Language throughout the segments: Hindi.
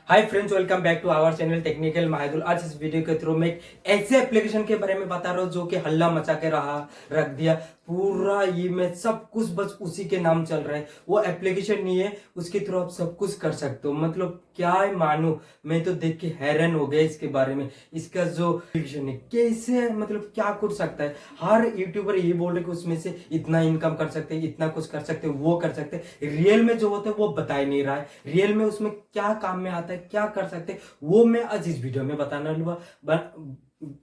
Hi friends, welcome back to our channel technical Mahidul. आज इस वीडियो के थ्रू मैं एक ऐसे एप्लीकेशन के बारे में बता रहा हूँ जो कि हल्ला मचा के रहा रख दिया पूरा ये में सब कुछ, बस उसी के नाम चल रहा है। वो एप्लीकेशन नहीं है, उसके थ्रू आप सब कुछ कर सकते हो। मतलब क्या है मानो, मैं तो देख के हैरान हो गया इसके बारे में। इसका जो एप्लीकेशन है कैसे, मतलब क्या कर सकता है। हर यूट्यूबर ये बोल रहे कि उसमें से इतना इनकम कर सकते हैं, इतना कुछ कर सकते हैं, वो कर सकते हैं। रियल में जो होता है वो बता ही नहीं रहा है। रियल में उसमें क्या काम में आता है, क्या कर सकते हैं, वो मैं आज इस वीडियो में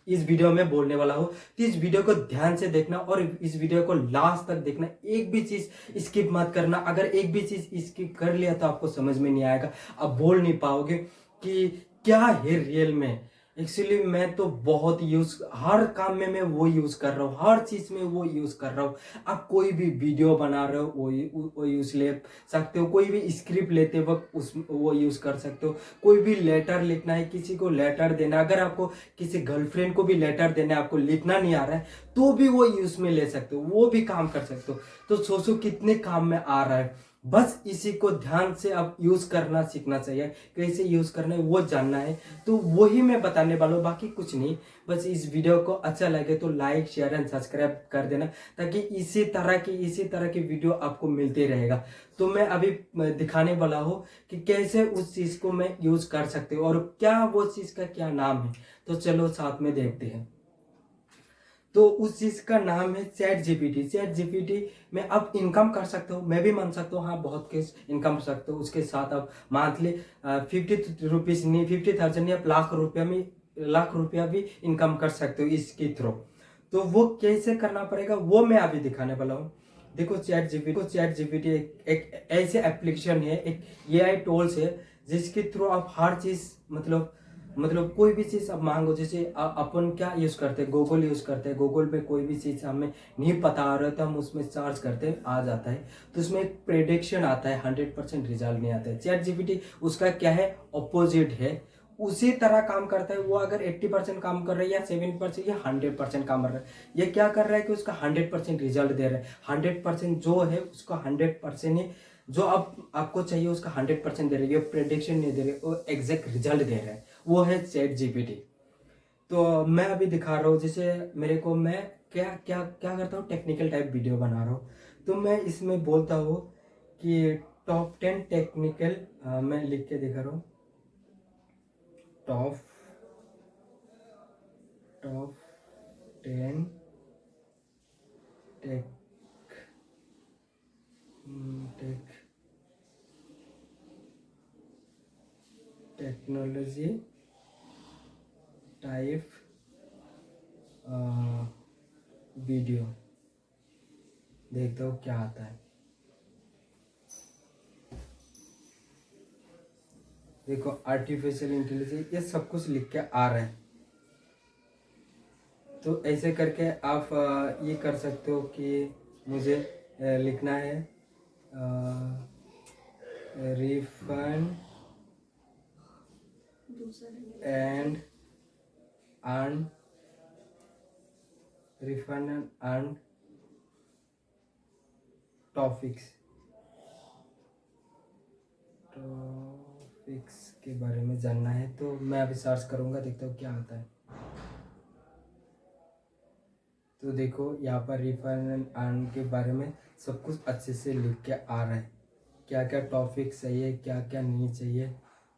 इस वीडियो में बोलने वाला हूँ। तो इस वीडियो को ध्यान से देखना और इस वीडियो को लास्ट तक देखना। एक भी चीज स्किप मत करना। अगर एक भी चीज स्किप कर लिया तो आपको समझ में नहीं आएगा, आप बोल नहीं पाओगे कि क्या है रियल में। एक्चुअली मैं तो बहुत यूज, हर काम में मैं वो यूज कर रहा हूँ, हर चीज में वो यूज कर रहा हूँ। आप कोई भी वीडियो बना रहे हो वो यूज ले सकते हो। कोई भी स्क्रिप्ट लेते वक्त उस वो यूज कर सकते हो। कोई भी लेटर लिखना है, किसी को लेटर देना, अगर आपको किसी गर्लफ्रेंड को भी लेटर देना है, आपको लिखना नहीं आ रहा है तो भी वो यूज में ले सकते हो, वो भी काम कर सकते हो। तो सोचो कितने काम में आ रहा है। बस इसी को ध्यान से अब यूज करना सीखना चाहिए, कैसे यूज करना है वो जानना है। तो वही मैं बताने वाला हूँ, बाकी कुछ नहीं। बस इस वीडियो को अच्छा लगे तो लाइक शेयर एंड सब्सक्राइब कर देना, ताकि इसी तरह की वीडियो आपको मिलते रहेगा। तो मैं अभी दिखाने वाला हूँ कि कैसे उस चीज को मैं यूज कर सकते हो और क्या वो चीज का क्या नाम है। तो चलो साथ में देखते हैं। तो उस चीज का नाम है चैट जीपीटी। चैट जीपीटी में आप इनकम कर सकते हो, मैं भी मान सकता हूँ, हाँ बहुत केस इनकम कर सकते हो। उसके साथ आप मंथली 50 रुपीज नहीं, 50,000 या लाख रुपया भी इनकम कर सकते हो इसके थ्रू। तो वो कैसे करना पड़ेगा वो मैं अभी दिखाने वाला हूँ। देखो चैट जीपीटी एक ऐसे एप्लीकेशन है, एक एआई टूल्स है जिसके थ्रू आप हर चीज, मतलब कोई भी चीज आप मांगो। जैसे अपन क्या यूज करते हैं, गूगल यूज करते हैं। गूगल में कोई भी चीज हमें नहीं पता आ रहा है तो हम उसमें सर्च करते हैं, आ जाता है। तो उसमें एक प्रेडिक्शन आता है, 100% रिजल्ट नहीं आता है। चैट जीपीटी उसका क्या है, ऑपोजिट है। उसी तरह काम करता है। वो अगर 80% काम कर रहा है या 70% या 100% काम कर रहा है, ये क्या कर रहा है कि उसका 100% रिजल्ट दे रहा है। 100% जो है उसका 100% ही, जो आपको चाहिए उसका 100% दे रहे हैं। ये प्रेडिक्शन नहीं दे रहे, वो एग्जैक्ट रिजल्ट दे रहे हैं। वो है चैट जीपीटी। तो मैं अभी दिखा रहा हूँ, जैसे मेरे को, मैं क्या क्या क्या करता हूँ, टेक्निकल टाइप वीडियो बना रहा हूँ। तो मैं इसमें बोलता हूँ कि टॉप 10 टेक्निकल, मैं लिख के दिखा रहा हूँ, top top 10 tech tech technology type video, देखता हूँ क्या आता है। देखो आर्टिफिशियल इंटेलिजेंस, ये सब कुछ लिख के आ रहा है। तो ऐसे करके आप ये कर सकते हो कि मुझे लिखना है refund and earn, refund and earn topics topics के बारे में जानना है। तो मैं अभी सर्च करूँगा, देखता हूँ क्या आता है। तो देखो यहाँ पर रिफंड एंड अर्न के बारे में सब कुछ अच्छे से लिख के आ रहा है, क्या क्या टॉपिक चाहिए, क्या क्या नहीं चाहिए।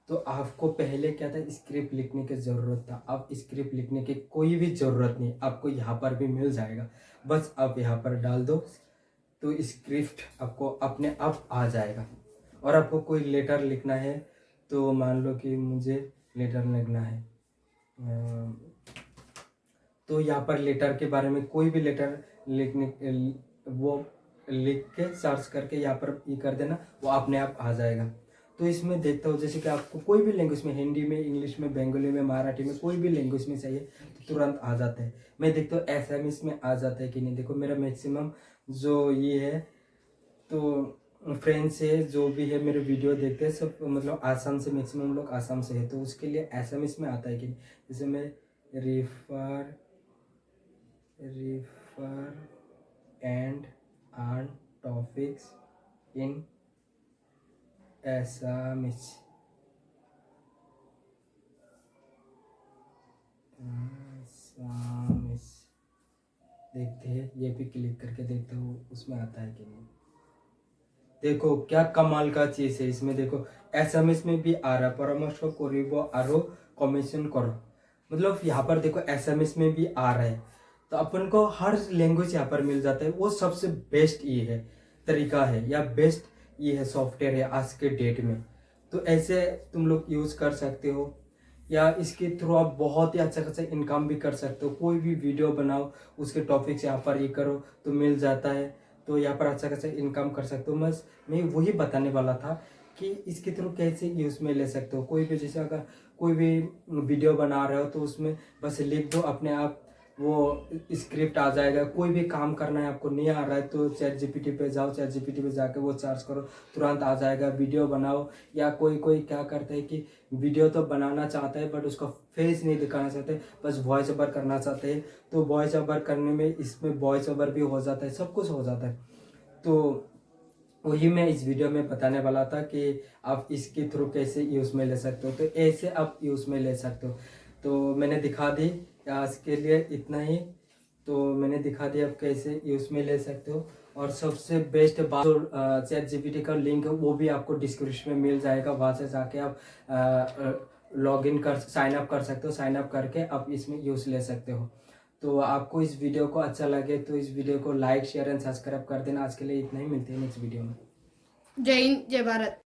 तो आपको पहले क्या था, स्क्रिप्ट लिखने की ज़रूरत था। अब स्क्रिप्ट लिखने की कोई भी ज़रूरत नहीं, आपको यहाँ पर भी मिल जाएगा। बस आप यहाँ पर डाल दो तो स्क्रिप्ट आपको अपने आप आ जाएगा। और आपको कोई लेटर लिखना है, तो मान लो कि मुझे लेटर लिखना है, तो यहाँ पर लेटर के बारे में कोई भी लेटर वो लिख के सर्च करके यहाँ पर ये कर देना, वो अपने आप आ जाएगा। तो इसमें देखता हूँ, जैसे कि आपको कोई भी लैंग्वेज में, हिंदी में, इंग्लिश में, बंगाली में, मराठी में, कोई भी लैंग्वेज में चाहिए तो तुरंत आ जाता है। मैं देखता हूँ एसएमएस में आ जाता है कि नहीं। देखो मेरा मैक्सिमम जो ये है, तो फ्रेंड्स से जो भी है मेरे वीडियो देखते हैं सब, मतलब आसाम से, मैक्सिमम लोग आसाम से है, तो उसके लिए एसएमएस में आता है कि नहीं। जैसे मैं refer refer and earn topics in Assamese, देखते हैं, ये भी क्लिक करके देखते हो उसमें आता है कि नहीं। देखो क्या कमाल का चीज है इसमें, देखो एसएमएस में भी आ रहा है परामर्श करिब आरो कमीशन करो, मतलब यहाँ पर देखो एसएमएस में भी आ रहा है। तो अपन को हर लैंग्वेज यहाँ पर मिल जाता है। वो सबसे बेस्ट ये है तरीका है या बेस्ट ये है सॉफ्टवेयर है आज के डेट में। तो ऐसे तुम लोग यूज कर सकते हो, या इसके थ्रू आप बहुत ही अच्छा खासा इनकम भी कर सकते हो। कोई भी वीडियो बनाओ उसके टॉपिक से यहाँ पर ये करो तो मिल जाता है। तो यहाँ पर अच्छा खासा इनकम कर सकते हो। बस मैं वही बताने वाला था कि इसके थ्रू कैसे यूज में ले सकते हो। कोई भी जैसे अगर कोई भी वीडियो बना रहे हो तो उसमें बस लिख दो, अपने आप वो स्क्रिप्ट आ जाएगा। कोई भी काम करना है आपको नहीं आ रहा है तो चैट जीपीटी पे जाओ, चैट जीपीटी पे जाके वो सर्च करो, तुरंत आ जाएगा। वीडियो बनाओ, या कोई कोई क्या करता है कि वीडियो तो बनाना चाहता है बट उसका फेस नहीं दिखाना चाहते, बस वॉइस ओवर करना चाहते हैं। तो वॉइस ओवर करने में इसमें वॉइस ओवर भी हो जाता है, सब कुछ हो जाता है। तो वही मैं इस वीडियो में बताने वाला था कि आप इसके थ्रू कैसे यूज़ में ले सकते हो। तो ऐसे आप यूज़ में ले सकते हो। तो मैंने दिखा दी, आज के लिए इतना ही। तो मैंने दिखा दिया आप कैसे यूज़ में ले सकते हो। और सबसे बेस्ट बात, जो चैट जीपीटी का लिंक है वो भी आपको डिस्क्रिप्शन में मिल जाएगा। वहाँ से जाके आप लॉग इन कर साइन अप कर सकते हो। साइन अप करके आप इसमें यूज़ ले सकते हो। तो आपको इस वीडियो को अच्छा लगे तो इस वीडियो को लाइक शेयर एंड सब्सक्राइब कर देना। आज के लिए इतना ही, मिलते हैं नेक्स्ट वीडियो में। जय हिंद, जय भारत।